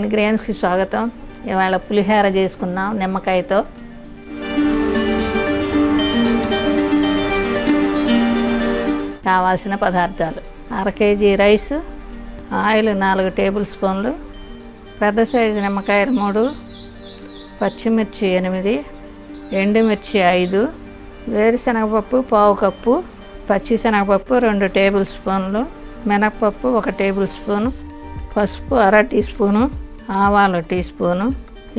Nine గ్రెయిన్స్కి స్వాగతం. ఇవాళ పులిహోర చేసుకున్నాం నిమ్మకాయతో. కావాల్సిన పదార్థాలు: 1/2 కేజీ రైస్, ఆయిల్ 4 టేబుల్ స్పూన్లు, పెద్ద సైజు నిమ్మకాయలు 3, పచ్చిమిర్చి 8, ఎండుమిర్చి 5, వేరుశనగపప్పు 1/2 కప్పు, పచ్చిశనగపప్పు 2 టేబుల్ స్పూన్లు, మినప్పప్పు 1 టేబుల్ స్పూను, పసుపు 1/2 టీ స్పూను, ఆవాలు టీ స్పూను,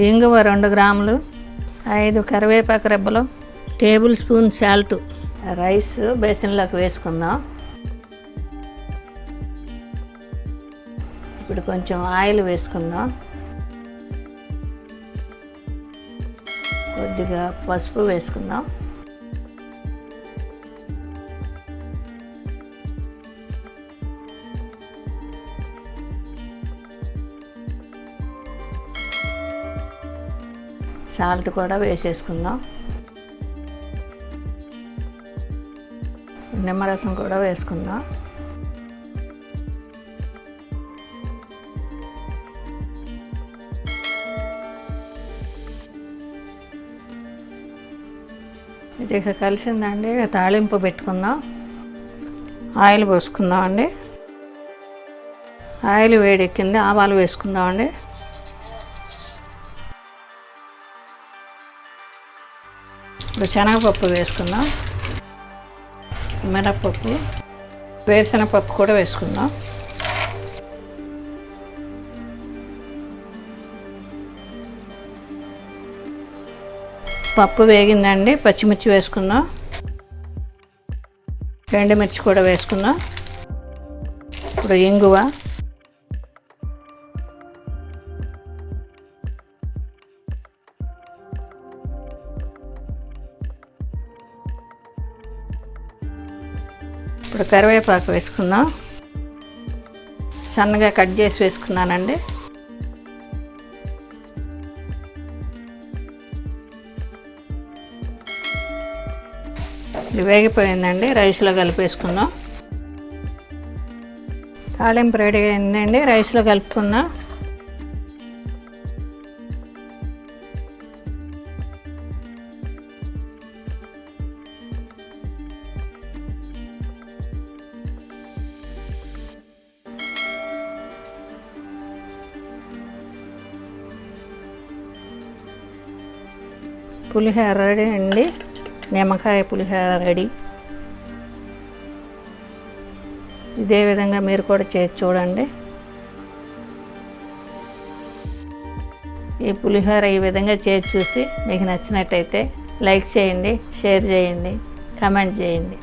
ఇంగువ 2 గ్రాములు, 5 కరివేపాకు రెబ్బలు, టేబుల్ స్పూన్ సాల్ట్. రైస్ బేసిన్లోకి వేసుకుందాం. ఇప్పుడు కొంచెం ఆయిల్ వేసుకుందాం. కొద్దిగా పసుపు వేసుకుందాం. సాల్ట్ కూడా వేసేసుకుందాం. నిమ్మరసం కూడా వేసుకుందాం. ఇది ఇక కలిసిందండి. తాళింపు పెట్టుకుందాం. ఆయిల్ పోసుకుందాం అండి. ఆయిల్ వేడెక్కింది. ఆవాలు వేసుకుందాం అండి. ఇప్పుడు శనగపప్పు వేసుకుందాం, మినప్పప్పు, వేరుశనగపప్పు కూడా వేసుకుందాం. పప్పు వేగిందండి. పచ్చిమిర్చి వేసుకుందాం. ఎండుమిర్చి కూడా వేసుకుందాం. ఇప్పుడు ఇంగువ, ఇప్పుడు కరివేపాకు వేసుకుందాం. సన్నగా కట్ చేసి వేసుకున్నానండి. ఇది వేగిపోయిందండి. రైస్లో కలిపేసుకుందాం. తాళింపు రెడీ అయిందండి. రైస్లో కలుపుకుందాం. పులిహోర రెడీ అండి. నిమ్మకాయ పులిహోర రెడీ. ఇదే విధంగా మీరు కూడా చేసి చూడండి. ఈ పులిహోర ఈ విధంగా చేసి చూసి మీకు నచ్చినట్టయితే లైక్ చేయండి, షేర్ చేయండి, కామెంట్ చేయండి.